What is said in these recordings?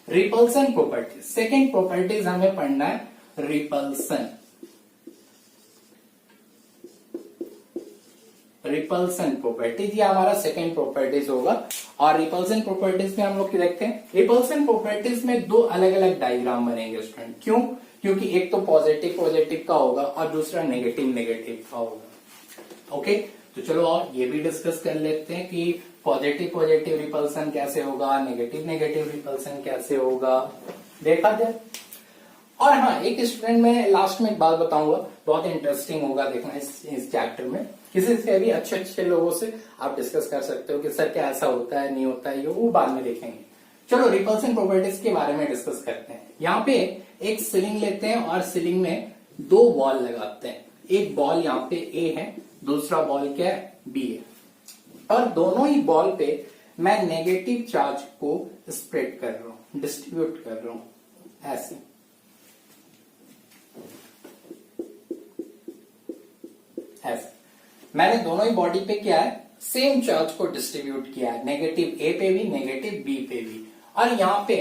Repulsion properties, second properties हमें पढ़ना है रिपल्सन। रिपल्सन प्रॉपर्टीज, ये हमारा सेकेंड प्रॉपर्टीज होगा। और रिपल्सन प्रॉपर्टीज में हम लोग देखते हैं, रिपल्सन प्रॉपर्टीज में दो अलग अलग डायग्राम बनेंगे स्टूडेंट। क्यों? क्योंकि एक तो पॉजिटिव पॉजिटिव का होगा और दूसरा नेगेटिव नेगेटिव का होगा। ओके, तो चलो और ये भी डिस्कस कर लेते हैं कि पॉजिटिव पॉजिटिव रिपल्सन कैसे होगा, नेगेटिव नेगेटिव रिपल्सन कैसे होगा, देखा जाए। और हाँ, एक स्टूडेंट में लास्ट में एक बात बताऊंगा, बहुत इंटरेस्टिंग होगा देखना इस चैप्टर में। किसी से भी अच्छे अच्छे लोगों से आप डिस्कस कर सकते हो कि सर क्या ऐसा होता है नहीं होता है, ये वो बाद में देखेंगे। चलो रिपल्सन प्रॉपर्टीज के बारे में डिस्कस करते हैं। यहाँ पे एक सिलिंग लेते हैं और सिलिंग में दो बॉल लगाते हैं। एक बॉल यहाँ पे ए है, दूसरा बॉल क्या है, बी है। और दोनों ही बॉल पे मैं नेगेटिव चार्ज को स्प्रेड कर रहा हूं, डिस्ट्रीब्यूट कर रहा हूं ऐसे। ऐसे मैंने दोनों ही बॉडी पे क्या है, सेम चार्ज को डिस्ट्रीब्यूट किया है, नेगेटिव ए पे भी नेगेटिव बी पे भी। और यहाँ पे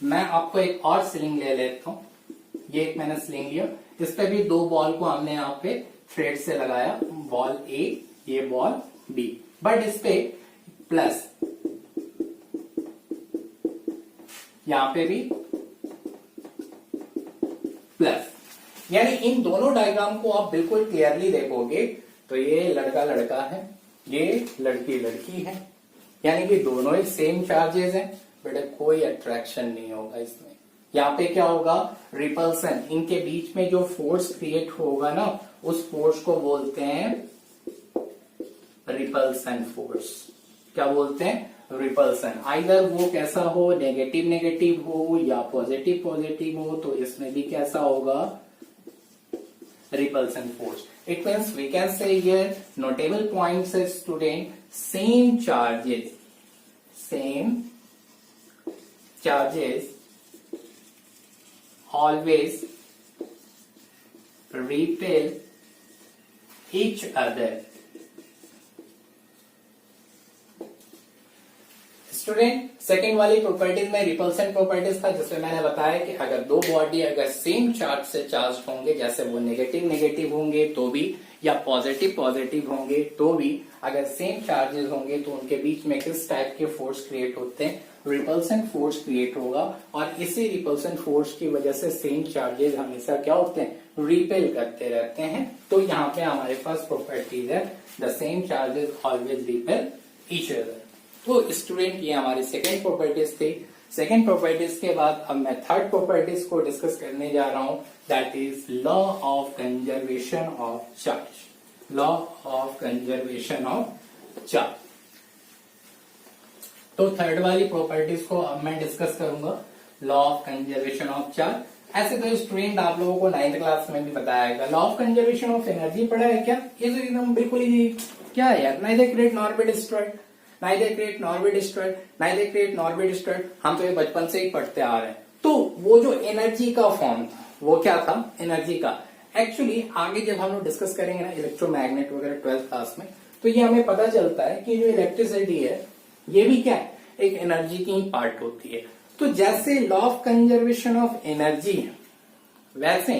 मैं आपको एक और स्लिंग ले लेता हूं। ये एक मैंने स्लिंग लिया, इस पे भी दो बॉल को हमने यहाँ पे थ्रेड से लगाया, बॉल ए, ये बॉल बी, बट इस पे प्लस, यहां पे भी प्लस। यानी इन दोनों डायग्राम को आप बिल्कुल क्लियरली देखोगे तो ये लड़का लड़का है, ये लड़की लड़की है, यानी कि दोनों ही सेम चार्जेस हैं, बट कोई अट्रैक्शन नहीं होगा इसमें। यहाँ पे क्या होगा, रिपल्सन, इनके बीच में जो फोर्स क्रिएट होगा ना, उस फोर्स को बोलते हैं रिपल्सन फोर्स। क्या बोलते हैं, रिपल्सन। आइदर वो कैसा हो, नेगेटिव नेगेटिव हो या पॉजिटिव पॉजिटिव हो, तो इसमें भी कैसा होगा, repulsion force. It means we can say here notable points is student, same charges always repel each other. Student second वाली प्रॉपर्टीज में रिपल्सन प्रॉपर्टीज था, जिसमें मैंने बताया कि अगर दो बॉडी अगर सेम चार्ज से चार्ज होंगे, जैसे वो नेगेटिव नेगेटिव होंगे तो भी, या पॉजिटिव पॉजिटिव होंगे तो भी, अगर सेम चार्जेस होंगे तो उनके बीच में किस टाइप के फोर्स क्रिएट होते हैं, रिपल्सन फोर्स क्रिएट होगा। और इसी रिपल्सन फोर्स की वजह से सेम चार्जेस हमेशा क्या होते हैं, रिपेल करते रहते हैं। तो यहाँ पे हमारे पास प्रॉपर्टीज है, the same charges always repel each other. तो स्टूडेंट ये हमारी सेकेंड प्रॉपर्टीज थी। सेकेंड प्रॉपर्टीज के बाद अब मैं थर्ड प्रॉपर्टीज को डिस्कस करने जा रहा हूं, that is law of conservation of charge. Law of conservation of charge. तो थर्ड वाली प्रॉपर्टीज को अब मैं डिस्कस करूंगा, law of conservation of charge. ऐसे तो स्टूडेंट आप लोगों को 9th क्लास में भी बताया, law of conservation of energy पढ़ा है क्या? ये तो एकदम बिल्कुल ही क्या है यार, neither create nor be destroyed, neither create nor be destroyed, neither create nor be destroyed. हम तो ये बचपन से ही पढ़ते आ रहे हैं। तो वो जो एनर्जी का फॉर्म था, वो क्या था, एनर्जी का। एक्चुअली आगे जब हम लोग डिस्कस करेंगे ना इलेक्ट्रोमैग्नेट वगैरह 12th क्लास में, तो ये हमें पता चलता है कि जो इलेक्ट्रिसिटी है ये भी क्या है, एक एनर्जी की ही पार्ट होती है। तो जैसे law of conservation of energy है, वैसे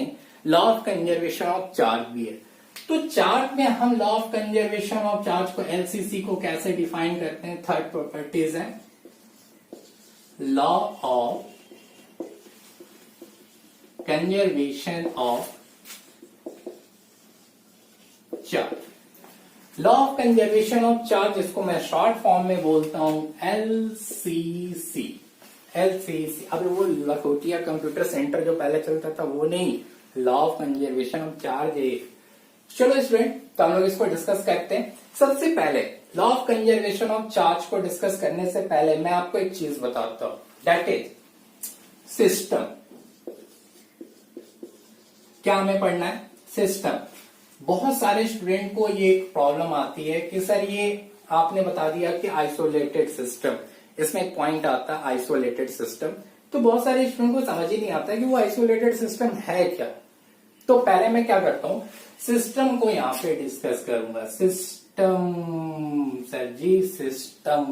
law of conservation of charge भी है। तो चार्ज में हम law of conservation of charge को, एलसीसी को कैसे डिफाइन करते हैं, थर्ड प्रॉपर्टीज है law of conservation of charge. Law of conservation of charge, इसको मैं शॉर्ट फॉर्म में बोलता हूं एलसीसी। एलसीसी, अब वो लखोटिया कंप्यूटर सेंटर जो पहले चलता था वो नहीं, law of conservation of charge है। चलो स्टूडेंट, तो हम लोग इसको डिस्कस करते हैं। सबसे पहले law of conservation of charge को डिस्कस करने से पहले मैं आपको एक चीज बताता हूं, दैट इज सिस्टम। क्या हमें पढ़ना है, सिस्टम। बहुत सारे स्टूडेंट को ये प्रॉब्लम आती है कि सर ये आपने बता दिया कि आइसोलेटेड सिस्टम, इसमें एक पॉइंट आता है आइसोलेटेड सिस्टम। तो बहुत सारे स्टूडेंट को समझ ही नहीं आता कि वो आइसोलेटेड सिस्टम है क्या। तो पहले मैं क्या करता हूं, सिस्टम को यहां पे डिस्कस करूंगा। सिस्टम, सर जी सिस्टम।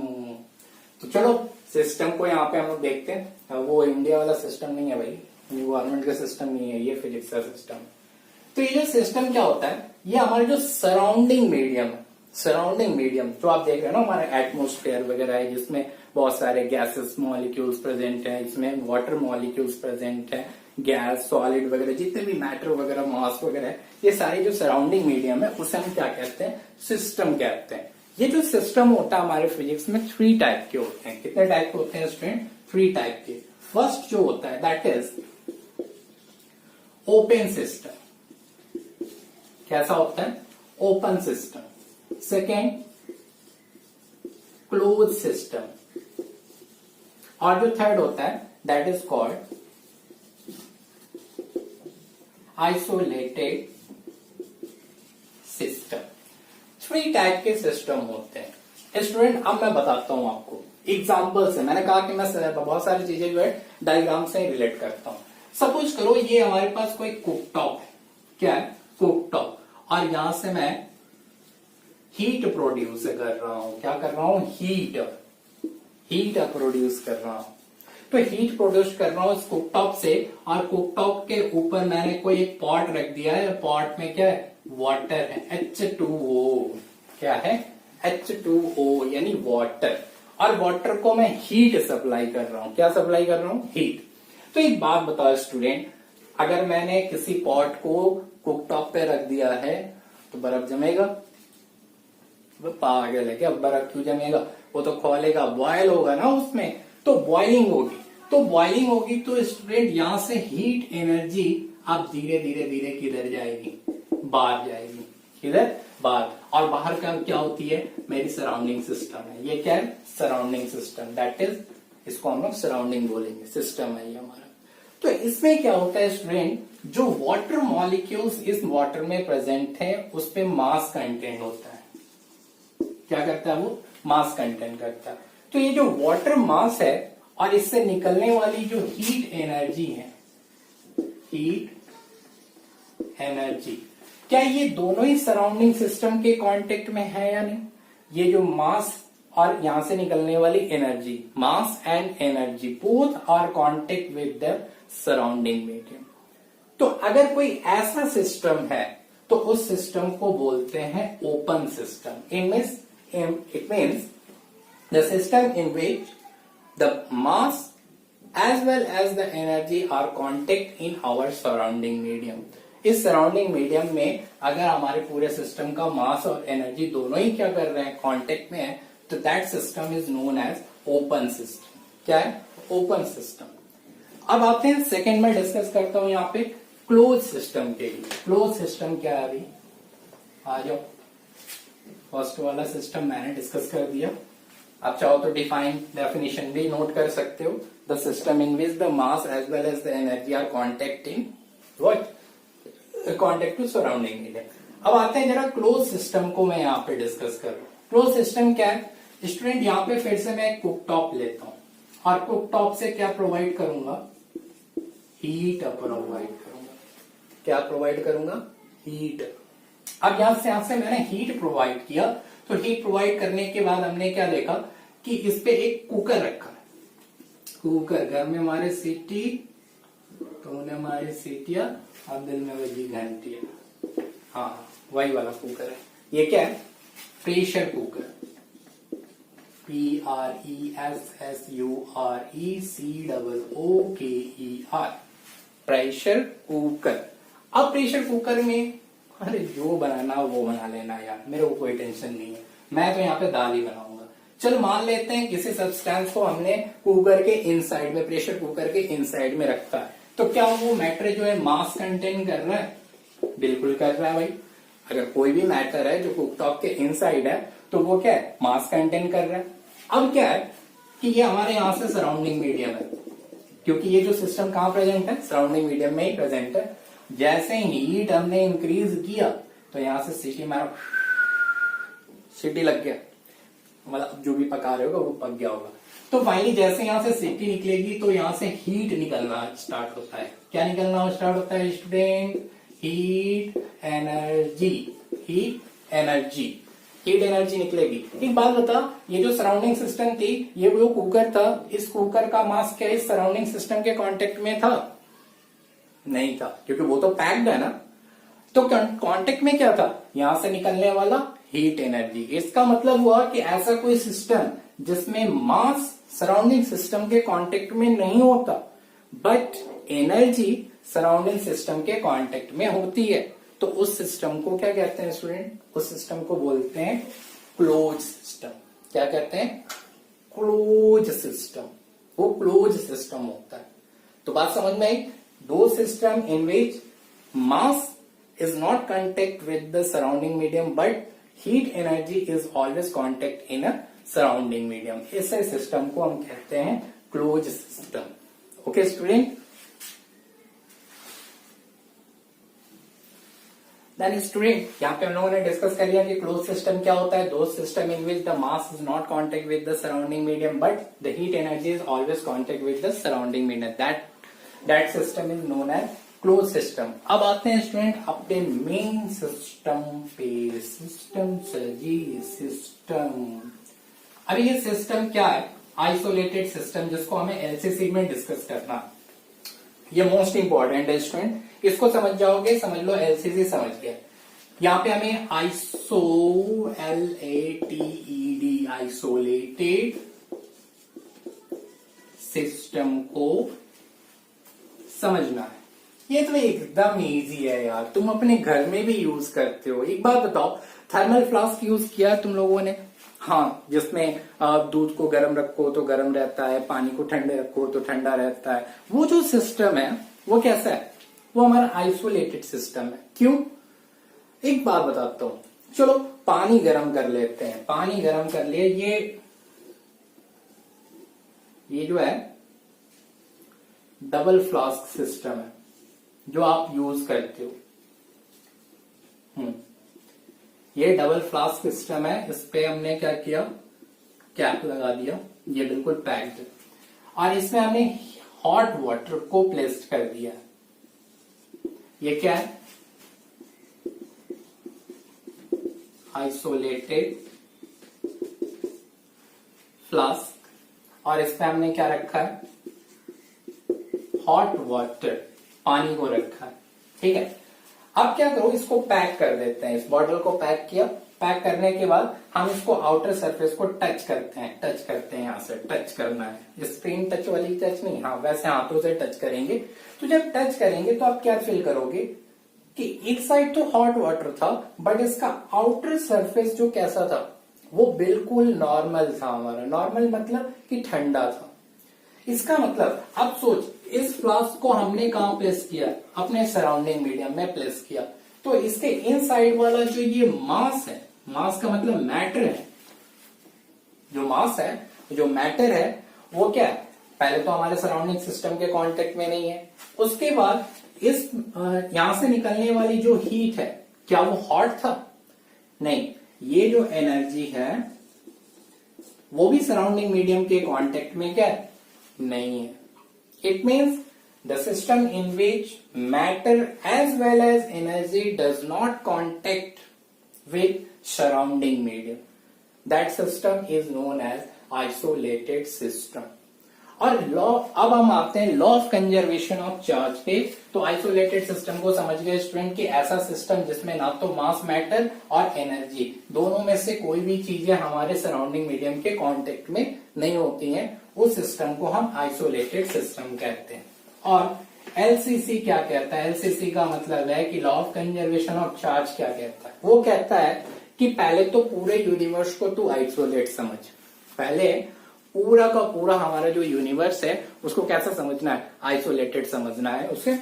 तो चलो सिस्टम को यहाँ पे हम लोग देखते हैं, वो इंडिया वाला सिस्टम नहीं है भाई, गवर्नमेंट का सिस्टम नहीं है, ये फिजिक्स का सिस्टम। तो ये जो सिस्टम क्या होता है, ये हमारे जो सराउंडिंग मीडियम है, सराउंडिंग मीडियम जो आप देख रहे हैं ना, हमारे एटमोस्फेयर वगैरह है, जिसमें बहुत सारे गैसेस मॉलिक्यूल्स प्रेजेंट हैं, इसमें वाटर मॉलिक्यूल्स प्रेजेंट है, गैस सॉलिड वगैरह जितने भी मैटर वगैरह मास वगैरह है, ये सारे जो सराउंडिंग मीडियम है उसे हम क्या कहते हैं, सिस्टम कहते हैं। ये जो सिस्टम होता है हमारे फिजिक्स में 3 टाइप के होते हैं। कितने टाइप के होते हैं स्टूडेंट? 3 टाइप के। फर्स्ट जो होता है दैट इज ओपन सिस्टम। कैसा होता है? Open system. Second close system, और जो थर्ड होता है that is called isolated system. 3 type के सिस्टम होते हैं स्टूडेंट। अब मैं बताता हूं आपको एग्जाम्पल से। मैंने कहा कि मैं बहुत सारी चीजें जो है डायग्राम से रिलेट करता हूं। सपोज करो ये हमारे पास कोई कुकटॉप है। क्या है? कुकटॉप। और यहां से मैं हीट प्रोड्यूस कर रहा हूं। क्या कर रहा हूं? हीट प्रोड्यूस कर रहा हूं। तो हीट प्रोड्यूस कर रहा हूं इस कुकटॉप से, और कुकटॉप के ऊपर मैंने कोई एक पॉट रख दिया है। पॉट में क्या है? वाटर है, H2O। क्या है? H2O यानी वाटर। और वाटर को मैं हीट सप्लाई कर रहा हूं। क्या सप्लाई कर रहा हूं? हीट। तो एक बात बताओ स्टूडेंट, अगर मैंने किसी पॉट को कुकटॉप पे रख दिया है तो बर्फ जमेगा? पागल है क्या? बर्फ क्यों जमेगा? वो तो खोलेगा, बॉयल होगा ना उसमें, तो बॉइलिंग होगी। तो बॉइलिंग होगी तो स्टूडेंट यहां से हीट एनर्जी अब धीरे धीरे धीरे किधर जाएगी? बाहर जाएगी। किधर? बाहर। और बाहर का क्या होती है? मेरी सराउंडिंग सिस्टम है। ये क्या है? Surrounding system. दैट इज, इसको हम लोग सराउंडिंग बोलेंगे, सिस्टम है ये हमारा। तो इसमें क्या होता है स्टूडेंट, जो वाटर मॉलिक्यूल्स इस वाटर में प्रेजेंट है उस पे मास कंटेंट होता है। क्या करता है वो? मास कंटेंट करता है। तो ये जो वाटर मास है और इससे निकलने वाली जो हीट एनर्जी है, हीट एनर्जी, क्या ये दोनों ही सराउंडिंग सिस्टम के कांटेक्ट में है या नहीं? ये जो मास और यहां से निकलने वाली energy, mass and energy both are contact with the surrounding medium. तो अगर कोई ऐसा सिस्टम है तो उस सिस्टम को बोलते हैं open system. It means the system in which the mass as well as the energy are contact in our surrounding medium। इस सराउंडिंग मीडियम में अगर हमारे पूरे सिस्टम का मास और एनर्जी दोनों ही क्या कर रहे हैं? कांटेक्ट में है, तो that system is known as open system. क्या है? Open system. अब आते हैं सेकेंड में डिस्कस करता हूं यहाँ पे क्लोज सिस्टम के लिए। क्लोज सिस्टम क्या है? अभी आ जाओ। फर्स्ट वाला सिस्टम मैंने डिस्कस कर दिया। आप चाहो तो डेफिनेशन भी नोट कर सकते हो। The system in which the mass as well as the energy are contacting what? Contact to surrounding medium. अब आते हैं जरा क्लोज सिस्टम को मैं यहाँ पे डिस्कस कर रहा हूँ। क्लोज सिस्टम क्या है स्टूडेंट? यहाँ पे फिर से मैं कुकटॉप लेता हूँ और कुकटॉप से क्या प्रोवाइड करूंगा? हीट प्रोवाइड करूंगा। क्या प्रोवाइड करूंगा? हीट। अब यहां से मैंने हीट प्रोवाइड किया, तो हीट प्रोवाइड करने के बाद हमने क्या देखा कि इस पे एक कुकर रखा है। कुकर, घर में हमारे सीटी, तो उन्हें हमारी सीटियां, अब दिल में बजी घंटियां। हाँ, वही वाला कुकर है। ये क्या है? Pressure cooker. PRESSURECOOKER, pressure cooker. अब प्रेशर कुकर में अरे जो बनाना वो बना लेना यार, मेरे को कोई टेंशन नहीं है। मैं तो यहाँ पे दाल ही बनाऊंगा। चलो मान लेते हैं किसी सब्सटेंस को हमने कुकर के इनसाइड में, प्रेशर कुकर के इनसाइड में रखा है, तो क्या वो मैटर जो है मास कंटेन कर रहा है? बिल्कुल कर रहा है भाई। अगर कोई भी मैटर है जो कुकटॉप के इनसाइड है तो वो क्या है? मास कंटेन कर रहा है। अब क्या है कि ये हमारे यहाँ से सराउंडिंग मीडियम है, क्योंकि ये जो सिस्टम कहाँ प्रेजेंट है? सराउंडिंग मीडियम में ही प्रेजेंट है। जैसे हीट हमने इंक्रीज किया तो यहां से सीटी मारा, सीटी लग गया, मतलब जो भी पका रहे होगा वो पक गया होगा। तो फाइनली जैसे यहां से सीटी निकलेगी तो यहां से हीट निकलना स्टार्ट होता है। क्या निकलना स्टार्ट होता है student? Heat energy. Heat energy. Heat energy निकलेगी। एक बात बता, ये जो सराउंडिंग सिस्टम थी, ये जो कुकर था, इस कुकर का मास क्या इस सराउंडिंग सिस्टम के कांटेक्ट में था? नहीं था, क्योंकि वो तो पैक्ड है ना। तो कांटेक्ट में क्या था? यहां से निकलने वाला हीट एनर्जी। इसका मतलब हुआ कि ऐसा कोई सिस्टम जिसमें मास सराउंडिंग सिस्टम के कांटेक्ट में नहीं होता, बट एनर्जी सराउंडिंग सिस्टम के कांटेक्ट में होती है, तो उस सिस्टम को क्या कहते हैं स्टूडेंट? उस सिस्टम को बोलते हैं क्लोज सिस्टम। क्या कहते हैं? Close system. वो क्लोज सिस्टम होता है। तो बात समझ में आई? दो system in which mass is not contact with the surrounding medium but heat energy is always contact in a surrounding medium. ऐसे सिस्टम को हम कहते हैं close system. Okay student, then student यहाँ पे हम लोगों ने डिस्कस कर लिया कि क्लोज सिस्टम क्या होता है। दो system in which the mass is not contact with the surrounding medium but the heat energy is always contact with the surrounding medium, that system is known as close system. अब आते हैं student अपने main system पे। System जी, system. अभी ये system क्या है? आइसोलेटेड सिस्टम, जिसको हमें एलसीसी में डिस्कस करना। ये मोस्ट इंपॉर्टेंट है स्टूडेंट, इसको समझ जाओगे, समझ लो एलसीसी समझ गया। यहाँ पे हमें आइसो LATED आइसोलेटेड सिस्टम को समझना है। ये तो एकदम इजी है यार, तुम अपने घर में भी यूज करते हो। एक बात बताओ, थर्मल फ्लास्क यूज किया तुम लोगों ने? हाँ, जिसमें दूध को गर्म रखो तो गर्म रहता है, पानी को ठंडे रखो तो ठंडा रहता है। वो जो सिस्टम है वो कैसा है? वो हमारा आइसोलेटेड सिस्टम है। क्यों? एक बात बताता हूं। चलो पानी गर्म कर लेते हैं। पानी गर्म कर लिए, ये जो है डबल फ्लास्क सिस्टम है जो आप यूज करते हो। ये डबल फ्लास्क सिस्टम है। इस पे हमने क्या किया? कैप लगा दिया, ये बिल्कुल पैक्ड है, और इसमें हमने हॉट वाटर को प्लेस कर दिया। ये क्या है? आइसोलेटेड फ्लास्क, और इसमें हमने क्या रखा है? हॉट वाटर, पानी को रखा है। ठीक है, अब क्या करो, इसको पैक कर देते हैं। इस बॉटल को पैक किया। पैक करने के बाद हम इसको आउटर सरफेस को टच करते हैं। यहाँ से टच करना है, स्क्रीन टच वाली टच नहीं, हाँ वैसे हाथों से टच करेंगे। तो जब टच करेंगे तो आप क्या फील करोगे कि एक साइड तो हॉट वाटर था, बट इसका आउटर सरफेस जो कैसा था? वो बिल्कुल नॉर्मल था हमारा। नॉर्मल मतलब कि ठंडा था। इसका मतलब अब सोच, इस फ्लास्क को हमने कहां प्लेस किया? अपने सराउंडिंग मीडियम में प्लेस किया। तो इसके इनसाइड वाला जो ये मास है, मास का मतलब मैटर है, जो मास है, जो मैटर है, वो क्या है? पहले तो हमारे सराउंडिंग सिस्टम के कांटेक्ट में नहीं है। उसके बाद इस यहां से निकलने वाली जो हीट है, क्या वो हॉट था? नहीं, ये जो एनर्जी है वो भी सराउंडिंग मीडियम के कांटेक्ट में क्या है? नहीं है। It means the system in which matter as well as energy does not contact with surrounding medium. That system is known as isolated system. और लॉ, अब हम आते हैं law of conservation of charge पे। तो आइसोलेटेड सिस्टम को समझ गए स्टूडेंट कि ऐसा सिस्टम जिसमें ना तो मास मैटर और एनर्जी दोनों में से कोई भी चीजें हमारे सराउंडिंग मीडियम के कांटेक्ट में नहीं होती हैं, उस सिस्टम को हम आइसोलेटेड सिस्टम कहते हैं। और एलसीसी क्या कहता है? एलसीसी का मतलब है कि law of conservation of charge क्या कहता है? वो कहता है कि पहले तो पूरे यूनिवर्स को तू आइसोलेट समझ। पहले पूरा का पूरा हमारा जो यूनिवर्स है उसको कैसा समझना है? आइसोलेटेड समझना है उसे।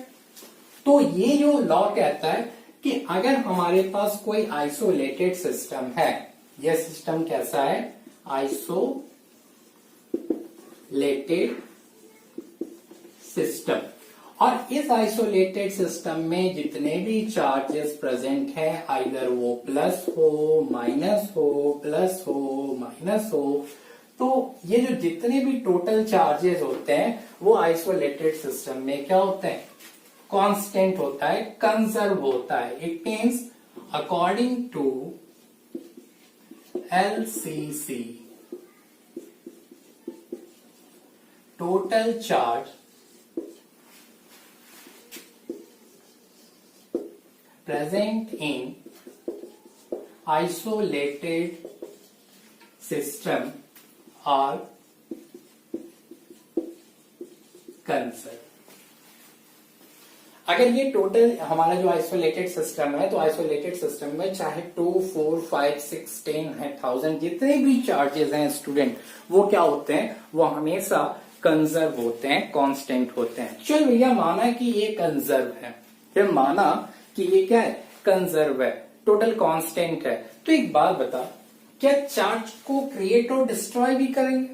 तो ये जो लॉ कहता है कि अगर हमारे पास कोई आइसोलेटेड सिस्टम है, यह सिस्टम कैसा है? Isolated system. और इस आइसोलेटेड सिस्टम में जितने भी चार्जेस प्रेजेंट हैं, आइदर वो प्लस हो, माइनस हो, प्लस हो, माइनस हो, तो ये जो जितने भी टोटल चार्जेस होते हैं वो आइसोलेटेड सिस्टम में क्या होते हैं? कांस्टेंट होता है, कंजर्व होता है। It means according to LCC, total charge present in isolated system are conserve. अगर ये टोटल हमारा जो आइसोलेटेड सिस्टम है, तो आइसोलेटेड सिस्टम में चाहे 2, 4, 5, 6, 10 है, 1000 जितने भी चार्जेस हैं स्टूडेंट, वो क्या होते हैं, वो हमेशा कंजर्व होते हैं, कांस्टेंट होते हैं। चल भैया माना कि ये कंजर्व है, फिर माना कि ये क्या है, कंजर्व है, टोटल कांस्टेंट है, तो एक बात बता, क्या चार्ज को क्रिएट और डिस्ट्रॉय भी करेंगे?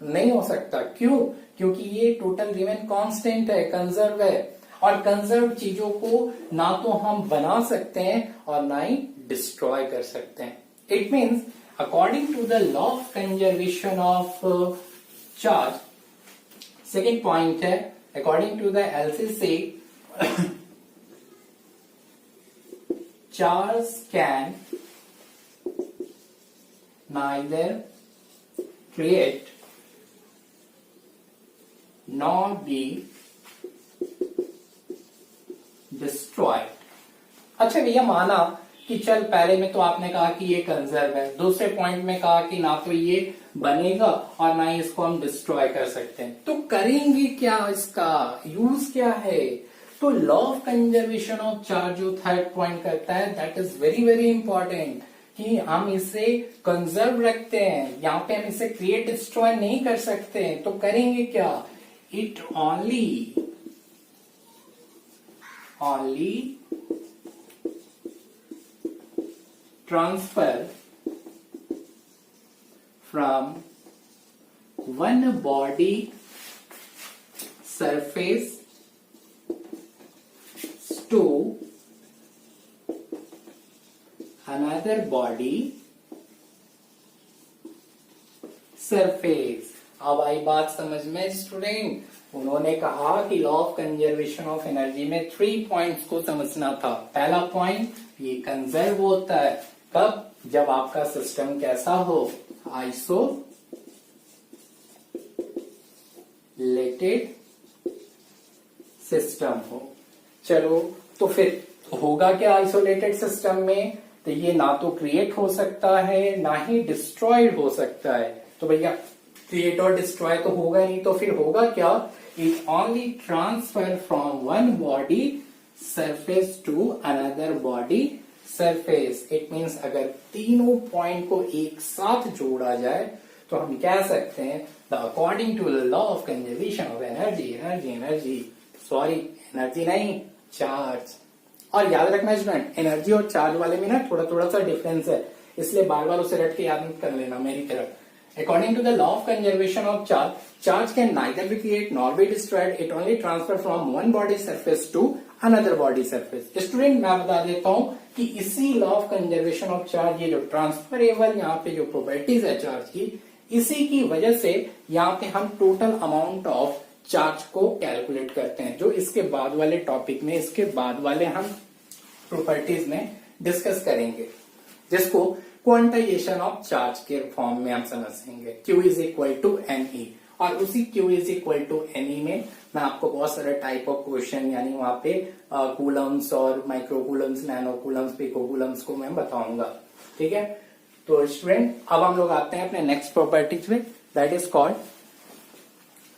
नहीं हो सकता। क्यों? क्योंकि ये टोटल रिमेन कांस्टेंट है, कंजर्व है, और कंजर्व चीजों को ना तो हम बना सकते हैं और ना ही डिस्ट्रॉय कर सकते हैं। It means according to the law of conservation of charge, second point है, according to the LCC, charge can neither create nor be destroyed। अच्छा भैया माना कि चल पहले में तो आपने कहा कि ये कंजर्व है, दूसरे पॉइंट में कहा कि ना तो ये बनेगा और ना ही इसको हम डिस्ट्रॉय कर सकते हैं, तो करेंगे क्या, इसका यूज क्या है? तो law of conservation of charge जो थर्ड पॉइंट करता है, that is very very important, कि हम इसे कंजर्व रखते हैं, यहाँ पे हम इसे क्रिएट डिस्ट्रॉय नहीं कर सकते हैं, तो करेंगे क्या? It only transfer from one body surface to another body surface। अब आई बात समझ में स्टूडेंट? उन्होंने कहा कि law of conservation of energy में 3 पॉइंट्स को समझना था। पहला पॉइंट, ये कंजर्व होता है कब? जब आपका सिस्टम कैसा हो, आइसोलेटेड सिस्टम हो। चलो तो फिर होगा क्या आइसोलेटेड सिस्टम में? तो ये ना तो क्रिएट हो सकता है ना ही डिस्ट्रॉयड हो सकता है। तो भैया क्रिएट और डिस्ट्रॉय तो होगा नहीं, तो फिर होगा क्या? It only transfer from one body surface to another body surface. It means अगर तीनों पॉइंट को एक साथ जोड़ा जाए तो हम कह सकते हैं the according to the law of conservation of energy नहीं, चार्ज। और याद रखना स्टूडेंट, एनर्जी और चार्ज वाले में ना थोड़ा सा डिफरेंस है, इसलिए बार बार उसे रट के याद मत कर लेना मेरी तरफ। According to the law of conservation of charge, charge can neither be create nor be destroyed, it only transfer from one body surface to another body surface. Student मैं बता देता हूं कि इसी law of conservation of charge, ये जो transferable यहाँ पे जो प्रॉपर्टीज है चार्ज की, इसी की वजह से यहाँ पे हम टोटल अमाउंट ऑफ चार्ज को कैलकुलेट करते हैं, जो इसके बाद वाले टॉपिक में, इसके बाद वाले हम प्रॉपर्टीज में डिस्कस करेंगे, जिसको क्वांटाइजेशन ऑफ चार्ज के फॉर्म में हम समझेंगे। Q is equal to NE, और उसी Q is equal to NE में मैं आपको बहुत सारे टाइप ऑफ क्वेश्चन, यानी वहां पे कूलम्स और micro coulombs, nano coulombs, pico coulombs को मैं बताऊंगा। ठीक है, तो स्टूडेंट अब हम लोग आते हैं अपने नेक्स्ट प्रॉपर्टीज में, that is called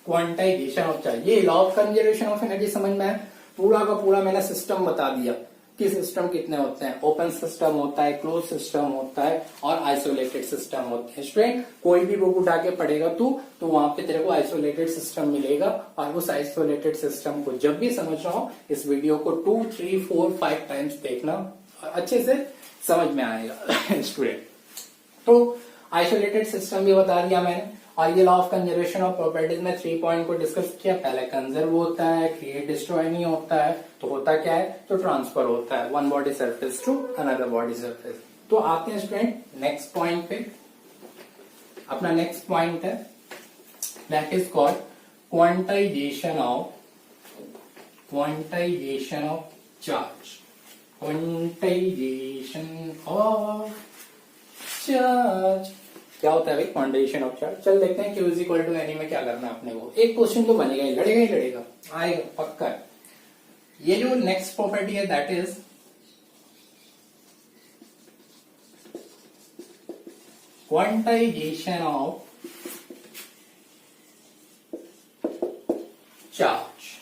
quantization of charge. ये law of conservation of energy समझ में है, पूरा का पूरा मैंने सिस्टम बता दिया कि सिस्टम कितने होते हैं, ओपन सिस्टम होता है, क्लोज सिस्टम होता है और आइसोलेटेड सिस्टम होते हैं। स्टूडेंट कोई भी बुक उठा के पढ़ेगा तू, तो वहां पे तेरे को आइसोलेटेड सिस्टम मिलेगा, और उस आइसोलेटेड सिस्टम को जब भी समझ रहा हो, इस वीडियो को 2, 3, 4, 5 टाइम्स देखना, अच्छे से समझ में आएगा स्टूडेंट। तो आइसोलेटेड सिस्टम भी बता दिया मैंने, और ये law of conservation of properties में 3 पॉइंट को डिस्कस किया। पहले कंजर्व होता है, क्रिएट डिस्ट्रॉय नहीं होता है, तो होता क्या है, तो ट्रांसफर होता है one body surface to another body surface. तो आते हैं स्टूडेंट नेक्स्ट पॉइंट पे। अपना नेक्स्ट पॉइंट है that is called quantization of charge. Quantization of charge. क्या होता है भाई क्वांटाइजेशन ऑफ चार्ज। चल देखते हैं Q is equal to N E में क्या करना है अपने को। एक क्वेश्चन तो बनेगा ही लड़ेगा आएगा पक्का। ये जो नेक्स्ट प्रॉपर्टी है that is quantization of charge.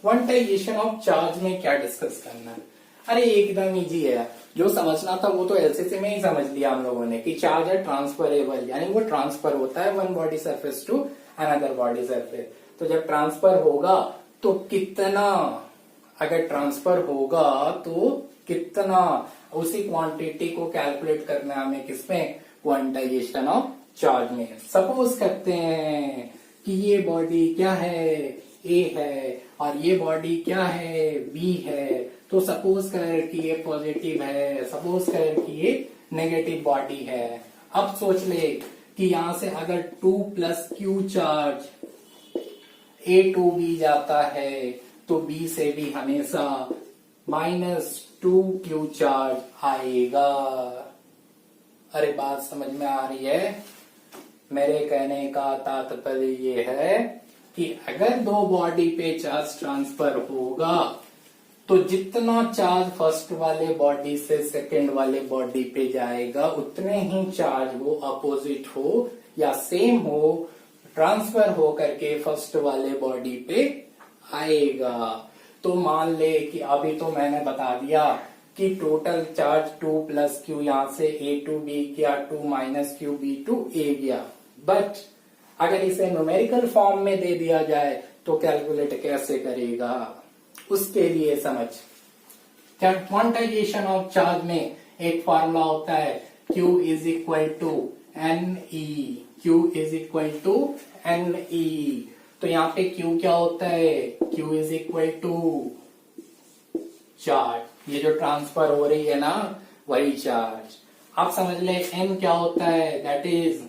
Quantization of charge में क्या डिस्कस करना है? अरे एकदम इजी है, जो समझना था वो तो एलसीसी में ही समझ लिया हम लोगों ने कि चार्ज है ट्रांसफरेबल, यानी वो ट्रांसफर होता है one body surface to another body surface. तो जब ट्रांसफर होगा तो कितना, अगर ट्रांसफर होगा तो कितना, उसी क्वांटिटी को कैलकुलेट करना है हमें किसमें, क्वांटाइजेशन ऑफ चार्ज में। सपोज करते हैं कि ये बॉडी क्या है, ए है, और ये बॉडी क्या है, बी है। तो सपोज कर कि ये पॉजिटिव है, सपोज कर कि ये नेगेटिव बॉडी है। अब सोच ले कि यहां से अगर 2 plus Q charge A to B जाता है तो बी से भी हमेशा -2 क्यू चार्ज आएगा। अरे बात समझ में आ रही है? मेरे कहने का तात्पर्य ये है कि अगर दो बॉडी पे चार्ज ट्रांसफर होगा तो जितना चार्ज फर्स्ट वाले बॉडी से सेकंड वाले बॉडी पे जाएगा उतने ही चार्ज वो अपोजिट हो या सेम हो ट्रांसफर हो करके फर्स्ट वाले बॉडी पे आएगा। तो मान ले कि अभी तो मैंने बता दिया कि टोटल चार्ज 2 प्लस क्यू यहां से ए टू बी गया, 2 माइनस क्यू बी टू ए गया। बट अगर इसे न्यूमेरिकल फॉर्म में दे दिया जाए तो कैलकुलेट कैसे करेगा? उसके लिए समझ, क्या क्वांटाइजेशन ऑफ चार्ज में एक फॉर्मूला होता है Q is equal to NE। Q is equal to NE। तो यहाँ पे Q क्या होता है? Q is equal to charge, ये जो ट्रांसफर हो रही है ना वही चार्ज। आप समझ ले N क्या होता है? दैट इज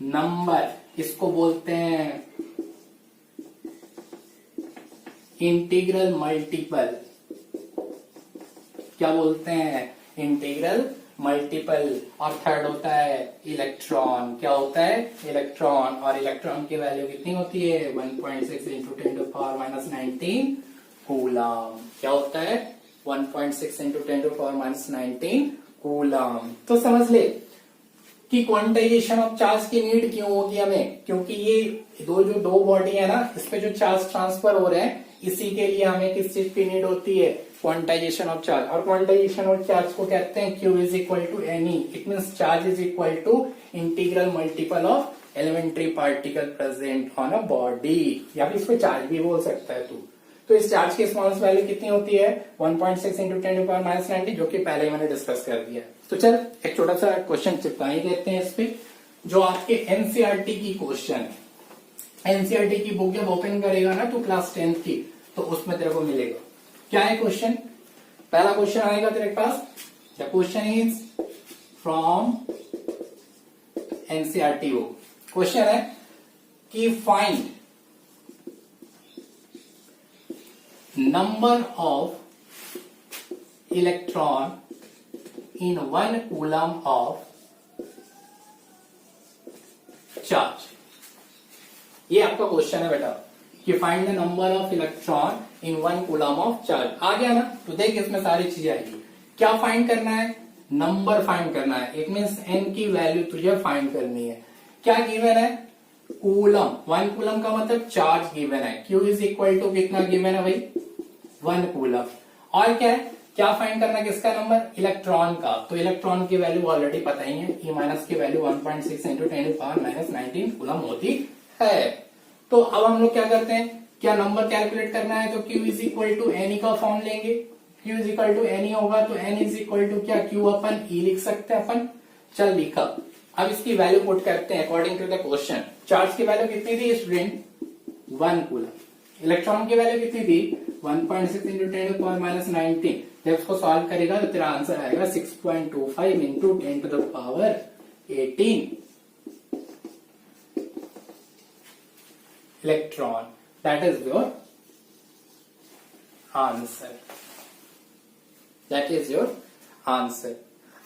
नंबर, इसको बोलते हैं इंटीग्रल मल्टीपल। क्या बोलते हैं? Integral multiple. और थर्ड होता है इलेक्ट्रॉन। क्या होता है? इलेक्ट्रॉन। और इलेक्ट्रॉन की वैल्यू कितनी होती है? 1.6 into 10 to power minus 19 coulomb. क्या होता है? 1.6 into 10 to power minus 19 coulomb. तो समझ ले कि क्वांटाइजेशन ऑफ चार्ज की नीड क्यों होगी हमें, क्योंकि ये दो बॉडी है ना, इस पे जो चार्ज ट्रांसफर हो रहे हैं इसी के लिए हमें किस चीज की नीड होती है? Quantization of charge. और क्वांटाइजेशन ऑफ चार्ज को कहते हैं Q is equal to NE। It means charge is equal to integral multiple of elementary particle present on a body, या फिर इसको चार्ज भी बोल सकता है तू। तो इस चार्ज की स्मॉलेस्ट वैल्यू कितनी होती है? 1.6 इंटू 10 टू पावर माइनस 19, जो कि पहले ही मैंने डिस्कस कर दिया। तो चल एक छोटा सा क्वेश्चन चिपका ही देते हैं इस पे, जो आपके एनसीईआरटी की क्वेश्चन है। एनसीईआरटी की बुक जब ओपन करेगा ना तो क्लास 10th की, तो उसमें तेरे को मिलेगा। क्या है क्वेश्चन? पहला क्वेश्चन आएगा तेरे पास, the question is from NCERT book. Question है कि find number of electron in 1 coulomb of charge। ये आपका क्वेश्चन है बेटा कि find the number of electron in 1 coulomb of charge. आ गया ना? तो देख इसमें सारी चीजें आएगी। क्या फाइंड करना है? नंबर फाइंड करना है। इट मीन्स n की वैल्यू तुझे फाइंड करनी है। क्या गिवन है? कूलम। 1 कूलम का मतलब चार्ज गिवन है। Q इज इक्वल टू कितना गिवन है भाई? 1 कूलम। और क्या है? क्या फाइंड करना है? किसका नंबर? इलेक्ट्रॉन का। तो इलेक्ट्रॉन की वैल्यू ऑलरेडी पता ही है, ई माइनस की value 1.6 into 10 to power minus 19 coulomb होती है। तो अब हम लोग क्या करते हैं, क्या नंबर कैलकुलेट करना है तो Q is equal to N E का फॉर्म लेंगे। Q is equal to N E होगा तो N इज इक्वल टू क्या? Q अपन E लिख सकते हैं अपन। चल लिखा। अब इसकी वैल्यू पुट करते हैं according to the question. Charge की वैल्यू कितनी थी स्टूडेंट? 1 कूलम। इलेक्ट्रॉन की वैल्यू कितनी थी? 1.6 इंटू 10 टू पावर माइनस 19। जब इसको सॉल्व करेगा तो तेरा आंसर आएगा 6.25 into 10 to the power 18 electron. That is your answer. That is your answer.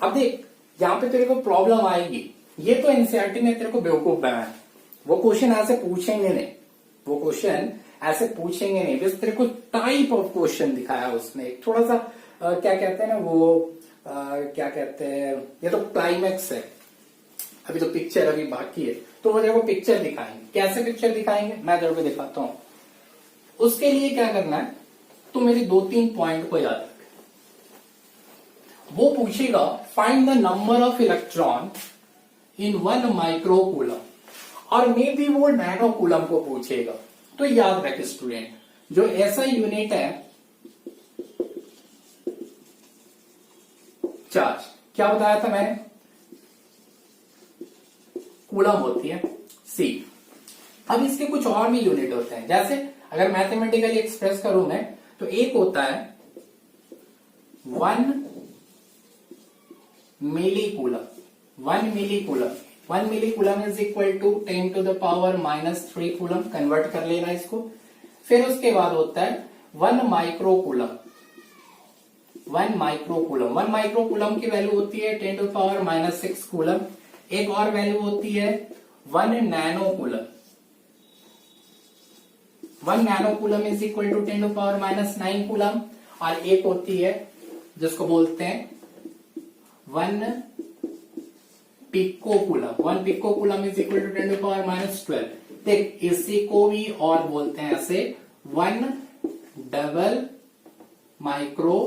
अब देख यहाँ पे तेरे को प्रॉब्लम आएगी, ये तो एनसीईआरटी ने तेरे को बेवकूफ बनाया, वो क्वेश्चन ऐसे पूछेंगे नहीं, वो क्वेश्चन ऐसे पूछेंगे नहीं, बस तेरे को टाइप ऑफ क्वेश्चन दिखाया उसने, एक थोड़ा सा क्या कहते हैं ना वो क्या कहते हैं, ये तो क्लाइमेक्स है, अभी तो पिक्चर अभी बाकी है, तो वो तेरे को पिक्चर दिखाएंगे। कैसे पिक्चर दिखाएंगे मैं तेरे को दिखाता हूं। उसके लिए क्या करना है, तो मेरी 2-3 पॉइंट को याद रख। वो पूछेगा find the number of electron in 1 microcoulomb, और मे बी वो नैनो कूलम को पूछेगा। तो याद रख स्टूडेंट, जो ऐसा यूनिट है चार्ज, क्या बताया था मैंने, कूलम होती है सी। अब इसके कुछ और भी यूनिट होते हैं, जैसे अगर मैथमेटिकली एक्सप्रेस करूं मैं, तो एक होता है 1 milli coulomb. 1 milli coulomb, 1 milli coulomb is equal to 10 to the power -3 coulomb, convert कर लेना इसको। फिर उसके बाद होता है 1 micro coulomb. 1 micro coulomb, 1 micro coulomb की वैल्यू होती है 10 टू पावर -6 कूलम। एक और वैल्यू होती है 1 nano coulomb. 1 nano coulomb is equal to 10 to power -9 coulomb. और एक होती है जिसको बोलते हैं 1 pico coulomb. 1 pico coulomb is equal to 10 to power -12। देख इसी को भी और बोलते हैं ऐसे 1 double micro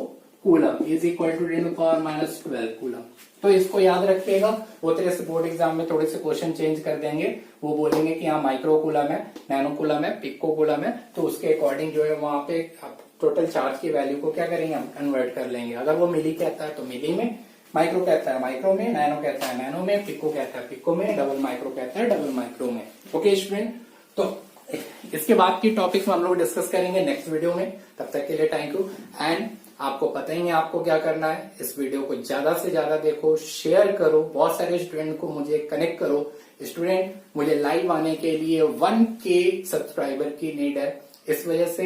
coulomb is equal to 10 to power -12 coulomb. तो इसको याद रखिएगा, वो तेरे से बोर्ड एग्जाम में थोड़े से क्वेश्चन चेंज कर देंगे, वो बोलेंगे कि यहाँ माइक्रो कूलम है, नैनो कूलम है, पिको कूलम है, तो उसके अकॉर्डिंग जो है वहां पे टोटल चार्ज की वैल्यू को क्या करेंगे हम, कन्वर्ट कर लेंगे। अगर वो मिली कहता है तो मिली में, माइक्रो कहता है माइक्रो में, नैनो कहता है नैनो में, पिको कहता है पिको में, डबल माइक्रो कहता है डबल माइक्रो में। ओके स्टूडेंट, तो इसके बाद की टॉपिक्स में हम लोग डिस्कस करेंगे नेक्स्ट वीडियो में। तब तक के लिए थैंक यू। एंड आपको पता ही है आपको क्या करना है, इस वीडियो को ज्यादा से ज्यादा देखो, शेयर करो, बहुत सारे स्टूडेंट को मुझे कनेक्ट करो। स्टूडेंट मुझे लाइव आने के लिए 1K सब्सक्राइबर की नीड है, इस वजह से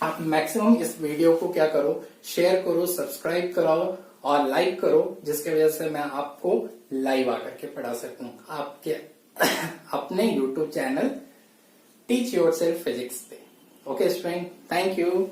आप मैक्सिमम इस वीडियो को क्या करो, शेयर करो, सब्सक्राइब कराओ और लाइक करो, जिसकी वजह से मैं आपको लाइव आकर के पढ़ा सकूं आपके अपने YouTube channel teach yourself physics पे। Okay student, thank you.